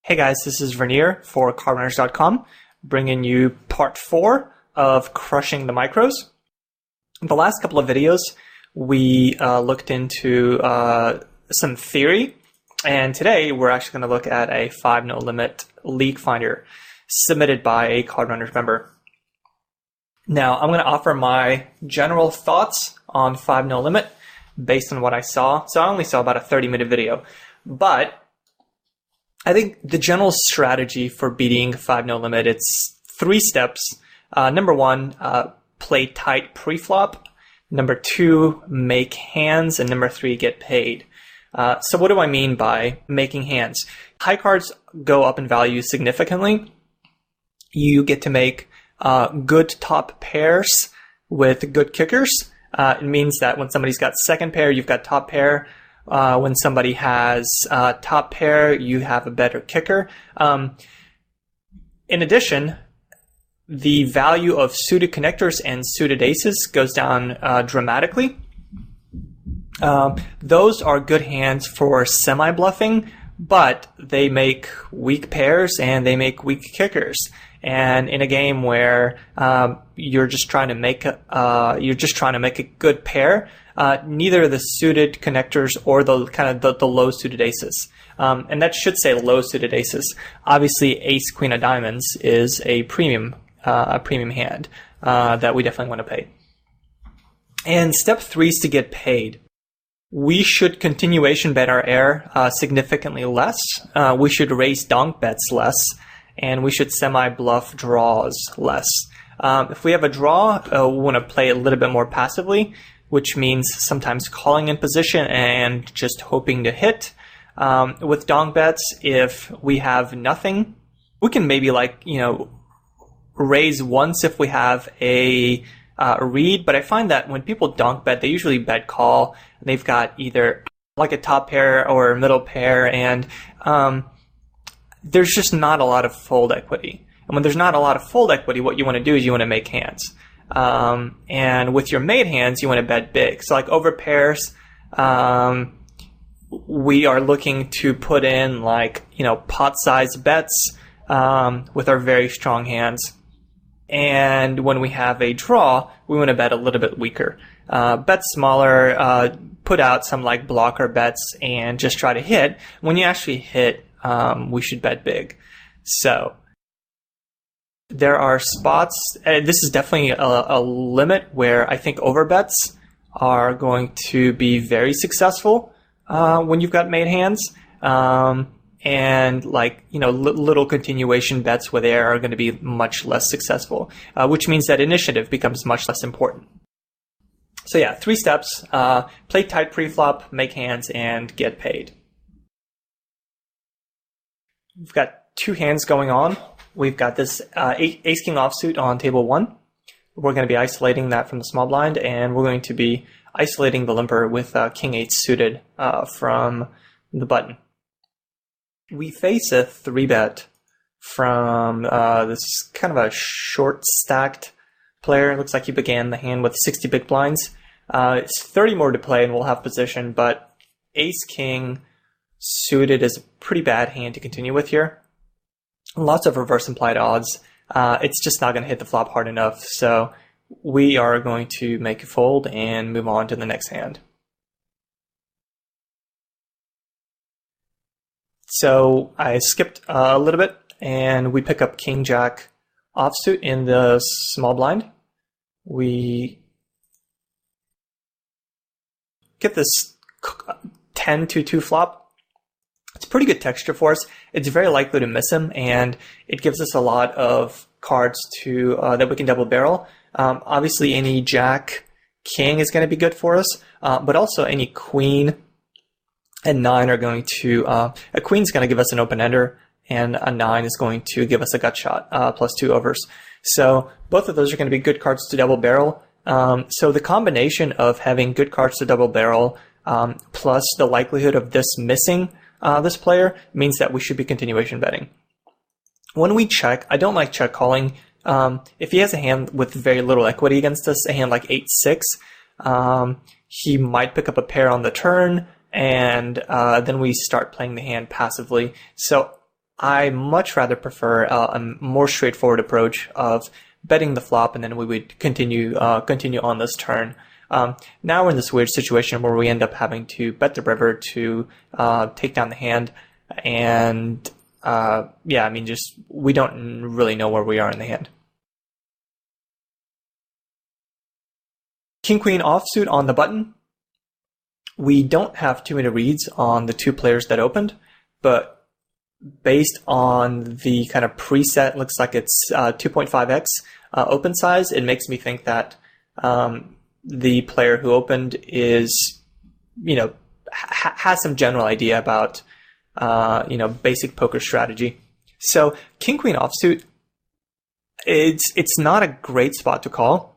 Hey guys, this is Vernier for cardrunners.com, bringing you part 4 of crushing the micros. In the last couple of videos, we looked into some theory, and today we're actually going to look at a 5 no limit league finder submitted by a cardrunners member. Now, I'm going to offer my general thoughts on 5 no limit based on what I saw. So I only saw about a 30-minute video, but I think the general strategy for beating 5 no limit, it's 3 steps. Number 1, play tight pre-flop. Number 2, make hands. And number 3, get paid. So what do I mean by making hands? High cards go up in value significantly. You get to make good top pairs with good kickers. It means that when somebody's got second pair, you've got top pair. When somebody has top pair, you have a better kicker. In addition, the value of suited connectors and suited aces goes down dramatically. Those are good hands for semi-bluffing, but they make weak pairs and they make weak kickers. And in a game where you're just trying to make a good pair, neither the suited connectors or the low suited aces, and that should say low suited aces. Obviously, ace queen of diamonds is a premium hand that we definitely want to pay. And step 3 is to get paid. We should continuation bet our air significantly less. We should raise donk bets less, and we should semi-bluff draws less. If we have a draw, we want to play a little bit more passively, which means sometimes calling in position and just hoping to hit. With donk bets, if we have nothing, we can maybe raise once if we have a read, but I find that when people donk bet, they usually bet call. They've got either like a top pair or a middle pair, and there's just not a lot of fold equity. And when there's not a lot of fold equity, what you want to do is you want to make hands. And with your made hands, you want to bet big. So like over pairs, we are looking to put in pot size bets with our very strong hands. And when we have a draw, we want to bet a little bit weaker. Bet smaller, put out some blocker bets and just try to hit. When you actually hit, we should bet big. So there are spots, this is definitely a limit where I think overbets are going to be very successful when you've got made hands. And little continuation bets with air are going to be much less successful, which means that initiative becomes much less important. So yeah, 3 steps, play tight pre-flop, make hands, and get paid. We've got 2 hands going on. We've got this ace-king offsuit on table 1. We're going to be isolating that from the small blind, and we're going to be isolating the limper with king-8 suited from the button. We face a 3-bet from this kind of a short-stacked player. It looks like he began the hand with 60 big blinds. It's 30 more to play, and we'll have position, but ace-king suited is a pretty bad hand to continue with here. Lots of reverse implied odds. It's just not going to hit the flop hard enough, so we are going to make a fold and move on to the next hand. So I skipped a little bit, and we pick up king-jack offsuit in the small blind. We get this 10-2 flop. It's pretty good texture for us. It's very likely to miss him, and it gives us a lot of cards to that we can double barrel. Obviously, any jack-king is going to be good for us, but also any queen and 9 are going to, a queen's going to give us an open-ender, and a 9 is going to give us a gut shot, +2 overs. So both of those are going to be good cards to double barrel. So the combination of having good cards to double barrel plus the likelihood of this missing this player means that we should be continuation betting. When we check, I don't like check calling. If he has a hand with very little equity against us, a hand like 8-6, he might pick up a pair on the turn, and then we start playing the hand passively. So I much rather prefer a more straightforward approach of betting the flop, and then we would continue on this turn. Now we're in this weird situation where we end up having to bet the river to take down the hand, and yeah, I mean, just we don't really know where we are in the hand. King Queen offsuit on the button. We don't have too many reads on the two players that opened, but based on the kind of preset, looks like it's 2.5x open size, it makes me think that the player who opened is, has some general idea about, basic poker strategy. So King Queen offsuit, it's not a great spot to call.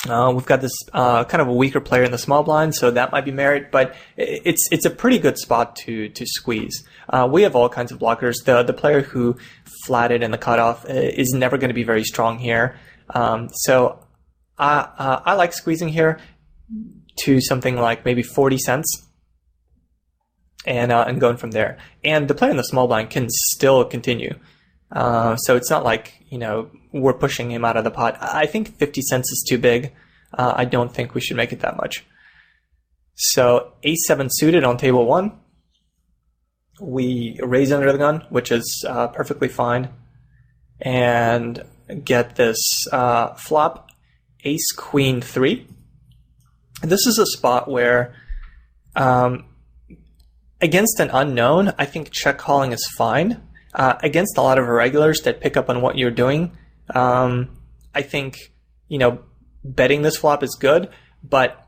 We've got this kind of a weaker player in the small blind, so that might be merit, but it's a pretty good spot to squeeze. We have all kinds of blockers. The player who flatted in the cutoff is never going to be very strong here. So I like squeezing here to something like maybe 40 cents and going from there. And the player in the small blind can still continue. So it's not like, we're pushing him out of the pot. I think 50 cents is too big. I don't think we should make it that much. So ace-7 suited on table 1. We raise under the gun, which is perfectly fine, and get this flop ace-queen 3. This is a spot where against an unknown, I think check calling is fine. Against a lot of irregulars that pick up on what you're doing, I think, betting this flop is good, but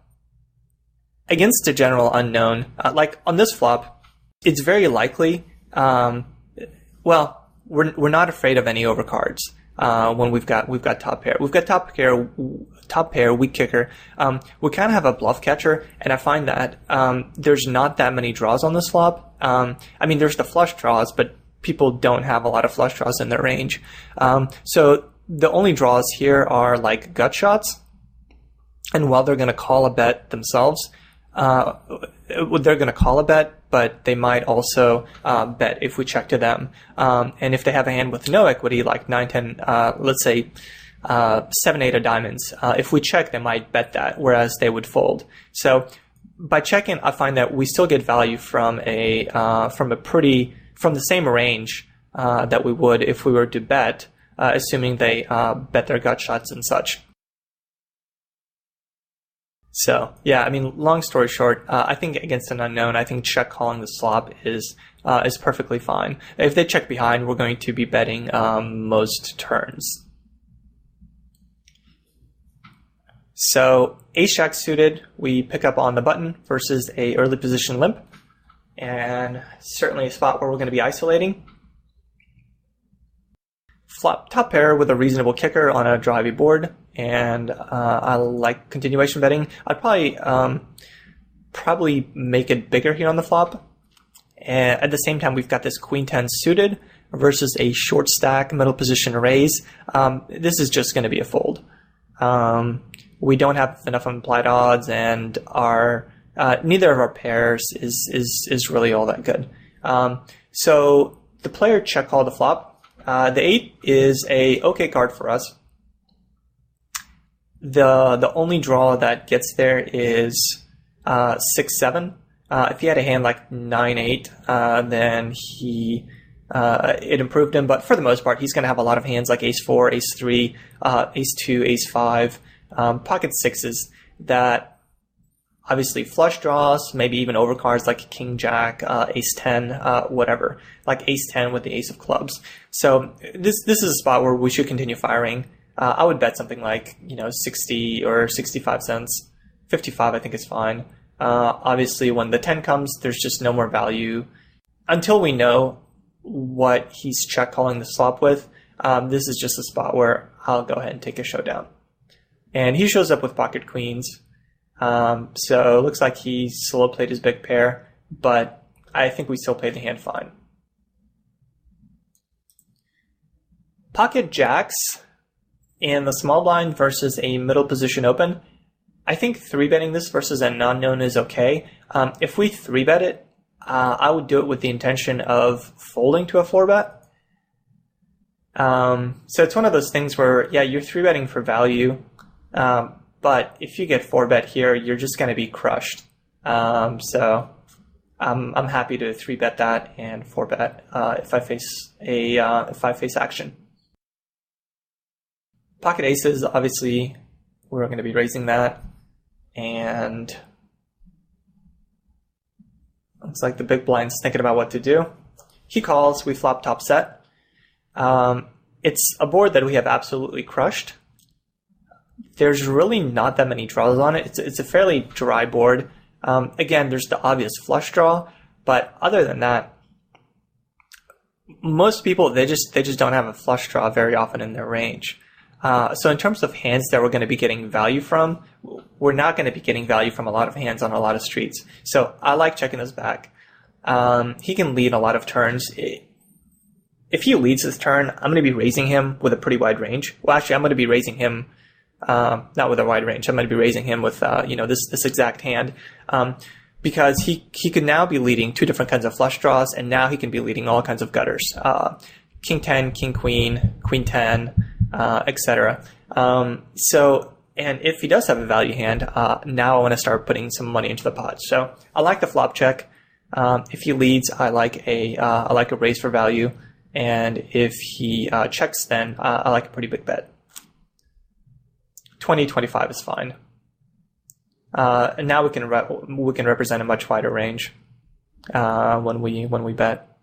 against a general unknown, like on this flop, it's very likely, well, we're not afraid of any overcards when we've got top pair. We've got top pair, weak kicker. We kind of have a bluff catcher, and I find that there's not that many draws on this flop. I mean, there's the flush draws, but people don't have a lot of flush draws in their range. So the only draws here are like gut shots. And while they're going to call a bet themselves, they're going to call a bet, but they might also bet if we check to them. And if they have a hand with no equity, like 9, 10, let's say 7, 8 of diamonds, if we check, they might bet that, whereas they would fold. So by checking, I find that we still get value from from the same range that we would if we were to bet, assuming they bet their gut shots and such. So yeah, I mean, long story short, I think against an unknown, I think check calling this flop is perfectly fine. If they check behind, we're going to be betting most turns. So ace-jack suited, we pick up on the button versus a early position limp, and certainly a spot where we're going to be isolating. Flop top pair with a reasonable kicker on a drivey board, and I like continuation betting. I'd probably make it bigger here on the flop. And at the same time, we've got this queen 10 suited versus a short stack middle position raise. This is just going to be a fold. We don't have enough implied odds, and our neither of our pairs is really all that good. So the player check called the flop. The 8 is a okay card for us. The only draw that gets there is 6-7. If he had a hand like 9-8, then it improved him. But for the most part, he's going to have a lot of hands like ace-4, ace-3, ace-2, ace-5, pocket sixes that obviously flush draws, maybe even overcards like king-jack, ace-10, whatever, like ace-10 with the ace of clubs. So this is a spot where we should continue firing. I would bet something like 60 or 65 cents. 55 I think is fine. Obviously, when the 10 comes, there's just no more value. Until we know what he's check calling the flop with, this is just a spot where I'll go ahead and take a showdown. And he shows up with pocket queens. So it looks like he slow played his big pair, but I think we still played the hand fine. Pocket jacks in the small blind versus a middle position open. I think 3-betting this versus a non-known is okay. If we 3-bet it, I would do it with the intention of folding to a 4-bet. So it's one of those things where, yeah, you're 3-betting for value, but if you get 4-bet here, you're just going to be crushed. So I'm happy to 3-bet that and 4-bet if I face action. Pocket aces, obviously, we're going to be raising that, and looks like the big blind's thinking about what to do. He calls, we flop top set. It's a board that we have absolutely crushed. There's really not that many draws on it. It's a fairly dry board. Again, there's the obvious flush draw, but other than that, most people, they just don't have a flush draw very often in their range. So in terms of hands that we're going to be getting value from, we're not going to be getting value from a lot of hands on a lot of streets. So I like checking this back. He can lead a lot of turns. If he leads this turn, I'm going to be raising him with a pretty wide range. Well, actually, I'm going to be raising him not with a wide range. I'm going to be raising him with this exact hand, because he could now be leading 2 different kinds of flush draws, and now he can be leading all kinds of gutters: King 10, King Queen, Queen 10, etc. So, and if he does have a value hand, now I want to start putting some money into the pot. So I like the flop check. If he leads, I like a raise for value, and if he checks, then I like a pretty big bet. 20-25 is fine. And now we can represent a much wider range when we bet.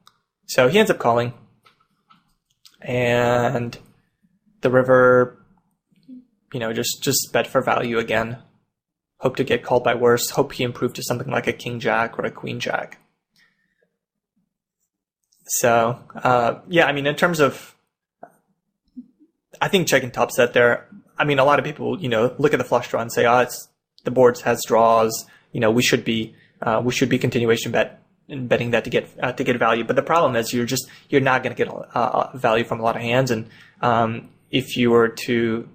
So he ends up calling, and the river, just bet for value again. Hope to get called by worse. Hope he improved to something like a king jack or a queen jack. So yeah, in terms of, I think checking top set there. A lot of people, look at the flush draw and say, the board has draws. We should be continuation betting that to get value. But the problem is you're not going to get value from a lot of hands. And if you were to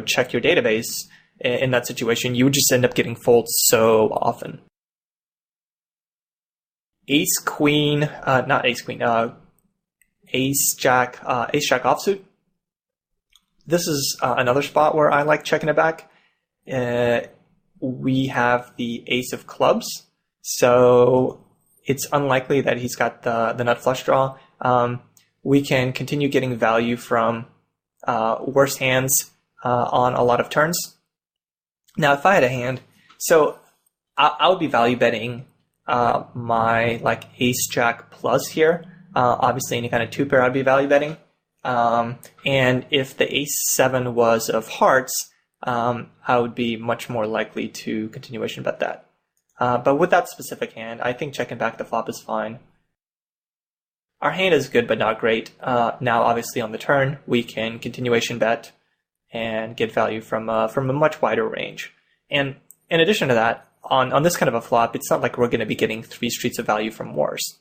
check your database in that situation, you would just end up getting folds so often. Ace queen, not ace queen, ace jack offsuit. This is another spot where I like checking it back. We have the ace of clubs, so it's unlikely that he's got the nut flush draw. We can continue getting value from worse hands on a lot of turns. Now, if I had a hand, so I would be value betting my ace jack plus here. Obviously, any kind of 2-pair I'd be value betting. And if the ace 7 was of hearts, I would be much more likely to continuation bet that. But with that specific hand, I think checking back the flop is fine. Our hand is good, but not great. Now, obviously, on the turn, we can continuation bet and get value from a much wider range. And in addition to that, on this kind of a flop, it's not like we're going to be getting 3 streets of value from worse.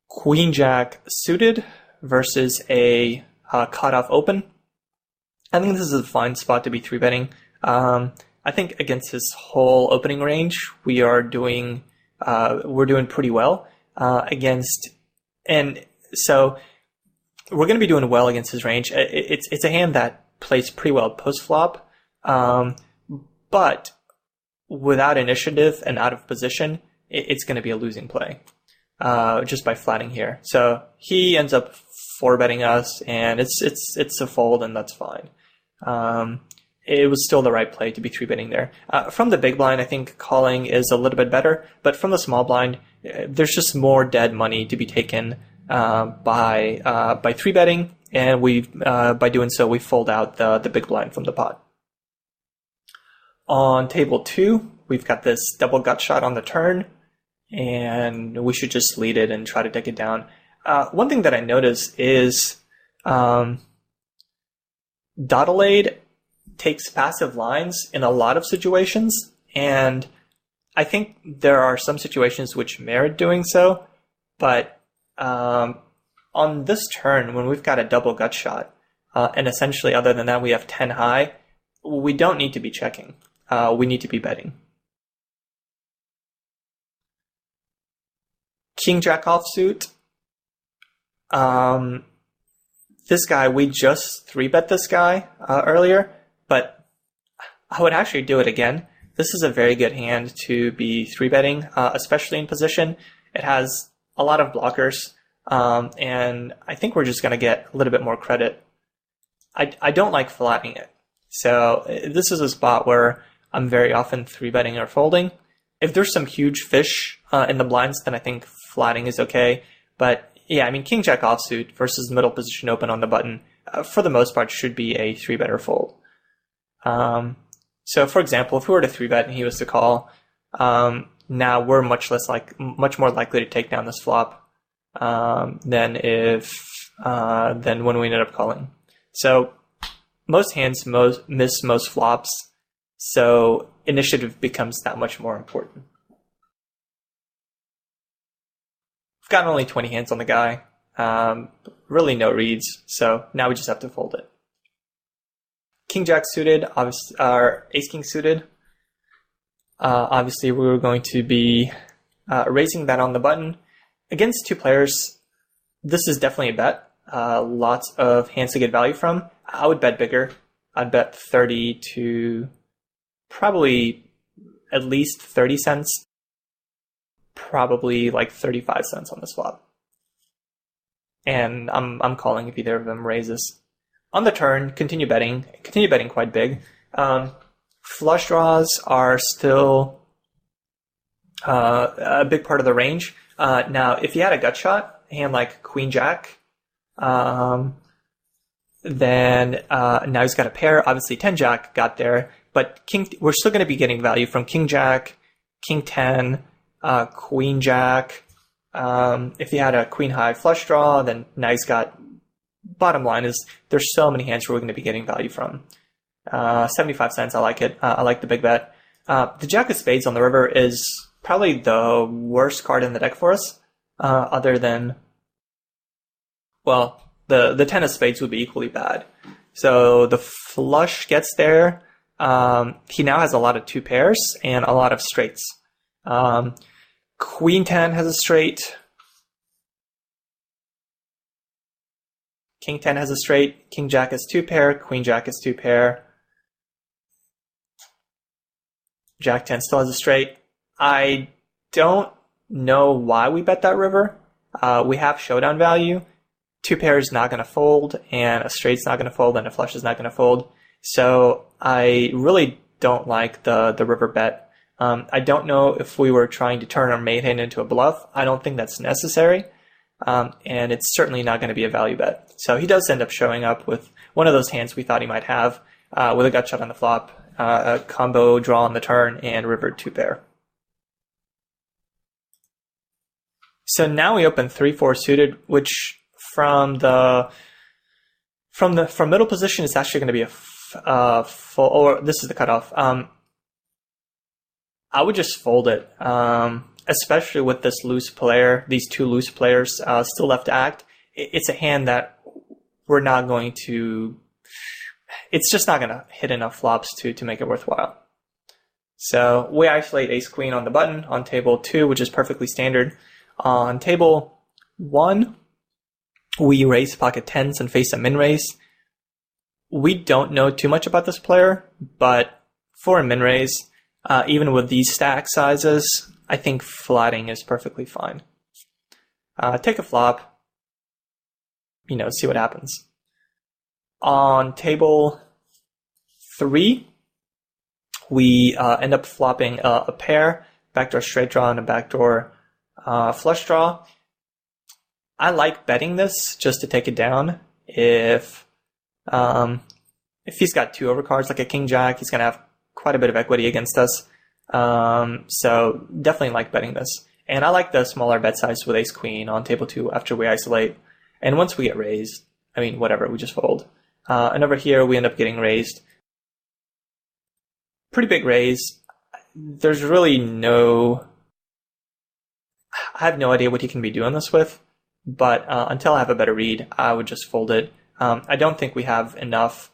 Queen jack suited versus a cutoff open. I think this is a fine spot to be 3-betting. I think against his whole opening range, we're doing pretty well and so we're going to be doing well against his range. It's a hand that plays pretty well post flop, but without initiative and out of position, it's going to be a losing play. Just by flatting here. So he ends up 4-betting us, and it's a fold, and that's fine. It was still the right play to be 3-betting there. From the big blind, I think calling is a little bit better, but from the small blind, there's just more dead money to be taken by 3-betting, and by doing so, we fold out the big blind from the pot. On table 2, we've got this double gut shot on the turn, and we should just lead it and try to take it down. One thing that I notice is Dottelade takes passive lines in a lot of situations, and I think there are some situations which merit doing so, but on this turn, when we've got a double gut shot, and essentially other than that we have 10 high, we don't need to be checking. We need to be betting. King Jack offsuit. This guy, we just 3-bet this guy earlier, but I would actually do it again. This is a very good hand to be 3-betting, especially in position. It has a lot of blockers, and I think we're just going to get a little bit more credit. I don't like flattening it. So this is a spot where I'm very often 3-betting or folding. If there's some huge fish in the blinds, then I think flatting is okay. But yeah, I mean, King Jack offsuit versus middle position open on the button, for the most part, should be a 3-bet or fold. So for example, if we were to 3-bet and he was to call, now we're much more likely to take down this flop than when we ended up calling. So most hands miss most flops, so initiative becomes that much more important. We've got only 20 hands on the guy, really no reads, so now we just have to fold it. King Jack suited, obviously, or Ace King suited. Obviously, we were going to be raising that on the button. Against 2 players, this is definitely a bet. Lots of hands to get value from. I would bet bigger. I'd bet 30 to probably at least 30 cents. Probably like 35 cents on this flop. And I'm calling if either of them raises. On the turn, continue betting quite big. Flush draws are still a big part of the range. Now, if you had a gut shot, a hand like Queen Jack, then now he's got a pair. Obviously, 10 Jack got there, but we're still going to be getting value from King Jack, King 10, Queen Jack. If you had a Queen High flush draw, then now he's got. Bottom line is there's so many hands where we're going to be getting value from. 75 cents, I like it. I like the big bet. The Jack of Spades on the river is probably the worst card in the deck for us, other than, well, the 10 of Spades would be equally bad. So the flush gets there. He now has a lot of 2 pairs and a lot of straights. Queen 10 has a straight. King 10 has a straight, King Jack has 2 pair, Queen Jack has 2 pair. Jack 10 still has a straight. I don't know why we bet that river. We have showdown value. 2 pairs is not going to fold, and a straight's not going to fold, and a flush is not going to fold. So I really don't like the river bet. I don't know if we were trying to turn our main hand into a bluff. I don't think that's necessary. And it's certainly not going to be a value bet. So he does end up showing up with one of those hands we thought he might have, with a gut shot on the flop, a combo draw on the turn, and river 2 pair. So now we open 3-4 suited, which from middle position is actually going to be a full, or this is the cutoff. I would just fold it. Especially with this loose player, these 2 loose players still left to act. It's a hand that we're not going to, it's just not going to hit enough flops to make it worthwhile. So we isolate Ace Queen on the button on table 2, which is perfectly standard. On table 1, we raise pocket 10s and face a min raise. We don't know too much about this player, but for a min raise, even with these stack sizes, I think flatting is perfectly fine. Take a flop, see what happens. On table 3, we end up flopping a pair, backdoor straight draw and a backdoor flush draw. I like betting this just to take it down. If he's got 2 overcards like a King Jack, he's going to have quite a bit of equity against us. So definitely like betting this. And I like the smaller bet size with Ace Queen on table 2 after we isolate. And once we get raised, I mean, whatever, we just fold. And over here, we end up getting raised. Pretty big raise. There's really I have no idea what he can be doing this with, but until I have a better read, I would just fold it. I don't think we have enough.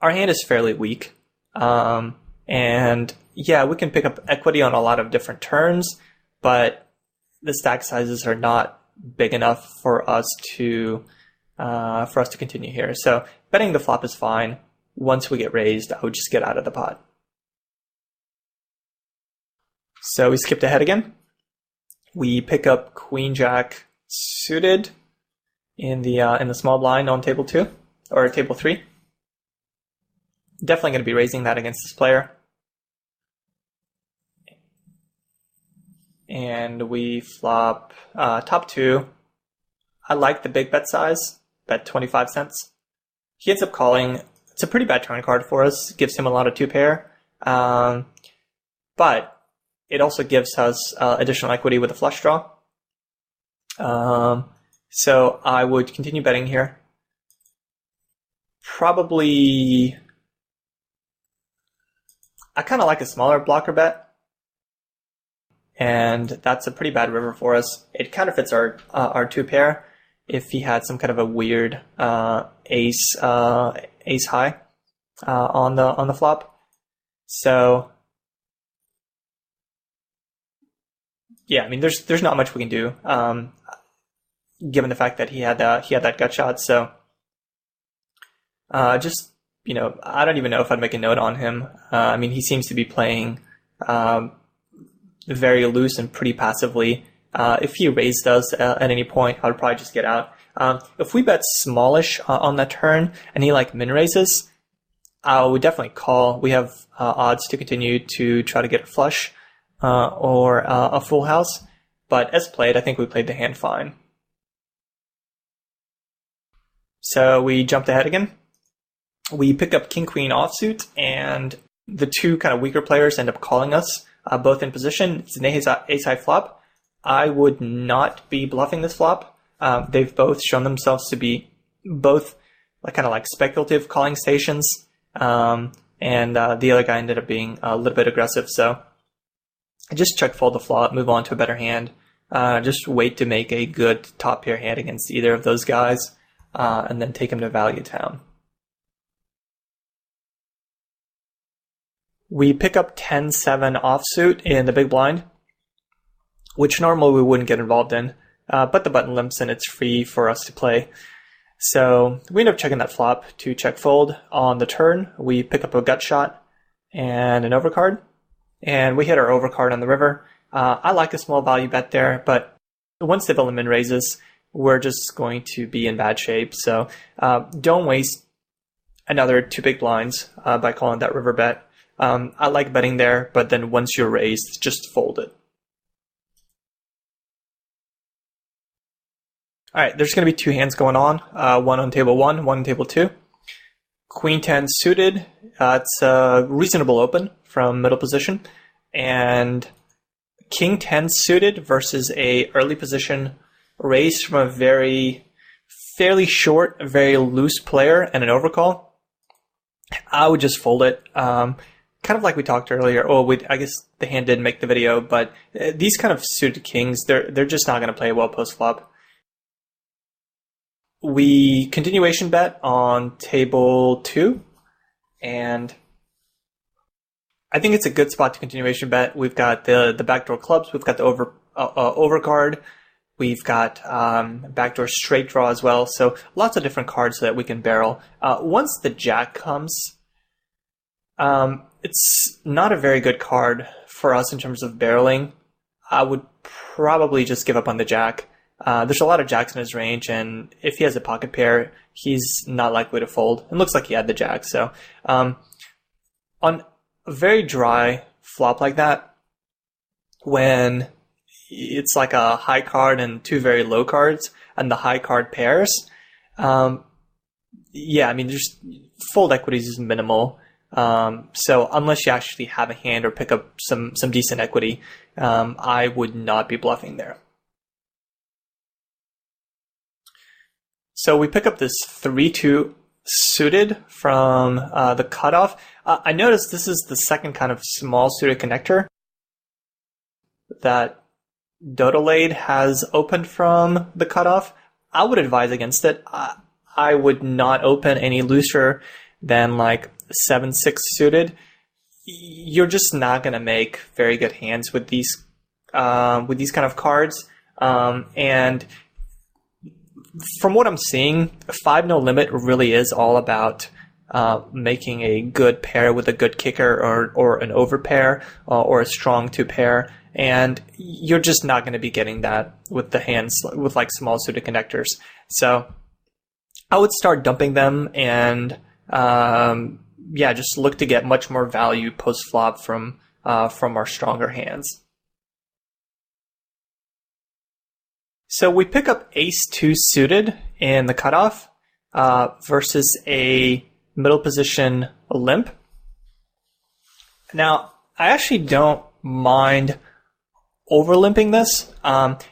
Our hand is fairly weak. And yeah, we can pick up equity on a lot of different turns, but the stack sizes are not big enough for us to continue here. So betting the flop is fine. Once we get raised, I would just get out of the pot. So we skipped ahead again. We pick up Queen Jack suited in the small blind on table 2 or table 3. Definitely going to be raising that against this player. And we flop top 2. I like the big bet size, bet 25 cents. He ends up calling. It's a pretty bad turn card for us. Gives him a lot of 2-pair. But it also gives us additional equity with a flush draw. So I would continue betting here. Probably, I kind of like a smaller blocker bet. And that's a pretty bad river for us. It kind of fits our 2-pair if he had some kind of a weird ace high on the flop. So yeah, I mean there's not much we can do given the fact that he had that gut shot. So just, I don't even know if I'd make a note on him. I mean, he seems to be playing very loose and pretty passively. If he raised us at any point, I would probably just get out. If we bet smallish on that turn and he min raises, I would definitely call. We have odds to continue to try to get a flush or a full house. But as played, I think we played the hand fine. So we jumped ahead again. We pick up King Queen offsuit, and the two kind of weaker players end up calling us, both in position. It's an ace high flop. I would not be bluffing this flop. They've both shown themselves to be both kind of speculative calling stations, and the other guy ended up being a little bit aggressive. So I just check fold the flop, move on to a better hand. Just wait to make a good top pair hand against either of those guys, and then take him to value town. We pick up 10-7 offsuit in the big blind, which normally we wouldn't get involved in, but the button limps and it's free for us to play. So we end up checking that flop to check fold. On the turn, we pick up a gut shot and an overcard, and we hit our overcard on the river. I like a small value bet there, but once the villain min raises, we're just going to be in bad shape. So don't waste another 2 big blinds by calling that river bet. I like betting there, but then once you're raised, just fold it. All right, there's going to be 2 hands going on, one on table 1, one on table 2. Queen 10 suited, it's a reasonable open from middle position, and King 10 suited versus a early position raised from a fairly short, very loose player and an overcall. I would just fold it. Kind of like we talked earlier. I guess the hand did make the video, but these kind of suited kings, they're just not going to play well post flop. We continuation bet on table 2, and I think it's a good spot to continuation bet. We've got the backdoor clubs, we've got the overcard, we've got backdoor straight draw as well. So lots of different cards that we can barrel. Once the jack comes, it's not a very good card for us in terms of barreling. I would probably just give up on the jack. There's a lot of jacks in his range, and if he has a pocket pair, he's not likely to fold. It looks like he had the jack. So on a very dry flop like that, when it's like a high card and 2 very low cards, and the high card pairs, yeah, I mean, just fold equities is minimal. So unless you actually have a hand or pick up some decent equity, I would not be bluffing there. So we pick up this 3-2 suited from the cutoff. I noticed this is the second kind of small suited connector that Dodolade has opened from the cutoff. I would advise against it. I would not open any looser than 7-6 suited. You're just not going to make very good hands with these with these kind of cards. And from what I'm seeing, 5 no limit really is all about making a good pair with a good kicker or an over pair or a strong 2 pair. And you're just not going to be getting that with the hands with like small suited connectors. So I would start dumping them and yeah, just look to get much more value post flop from our stronger hands. So we pick up ace-2 suited in the cutoff versus a middle position limp. Now, I actually don't mind over limping this.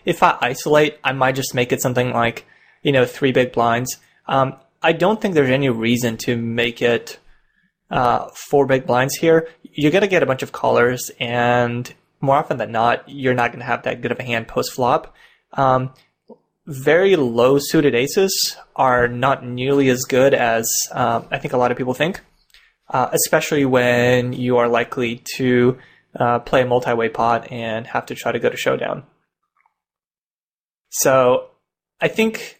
If I isolate, I might just make it something like, 3 big blinds. I don't think there's any reason to make it 4 big blinds here. You're going to get a bunch of callers, and more often than not, you're not going to have that good of a hand post flop. Very low suited aces are not nearly as good as I think a lot of people think, especially when you are likely to play a multi-way pot and have to try to go to showdown. So I think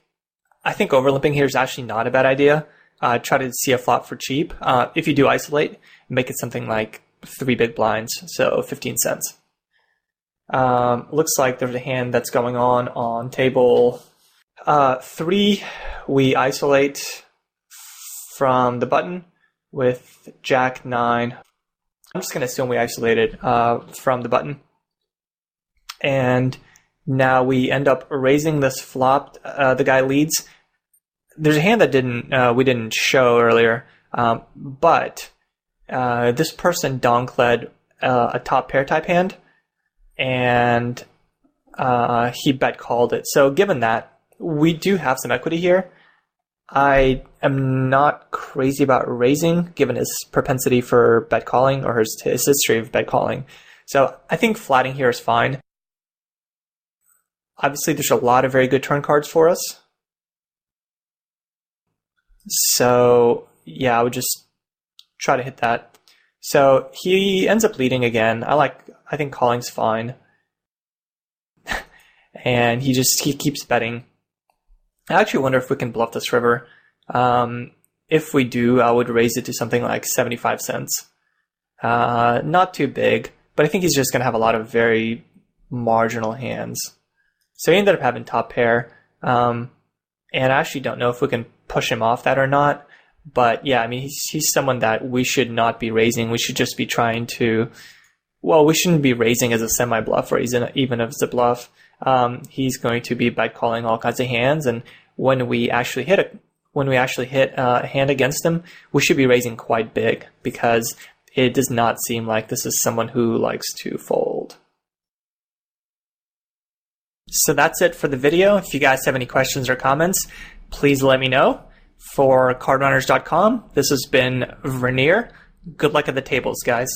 overlimping here is actually not a bad idea. Try to see a flop for cheap. If you do isolate, make it something like 3 big blinds, so 15 cents. Looks like there's a hand that's going on table 3. We isolate from the button with Jack 9. I'm just going to assume we isolated from the button. And now we end up raising this flop. The guy leads. There's a hand that we didn't show earlier, but this person donk-led a top pair type hand, and he bet called it. So given that, we do have some equity here. I am not crazy about raising, given his propensity for bet calling or his history of bet calling. So I think flatting here is fine. Obviously, there's a lot of very good turn cards for us. So yeah, I would just try to hit that. So he ends up leading again. I think calling's fine. And he keeps betting. I actually wonder if we can bluff this river. If we do, I would raise it to something like 75 cents. Not too big, but I think he's just going to have a lot of very marginal hands. So he ended up having top pair. And I actually don't know if we can push him off that or not. But yeah, I mean, he's someone that we should not be raising. We should just be trying to, well, we shouldn't be raising as a semi-bluff or even if it's a bluff. He's going to be bet calling all kinds of hands. And when we actually hit a hand against him, we should be raising quite big because it does not seem like this is someone who likes to fold. So that's it for the video. If you guys have any questions or comments, please let me know. For cardrunners.com, this has been Vernier. Good luck at the tables, guys.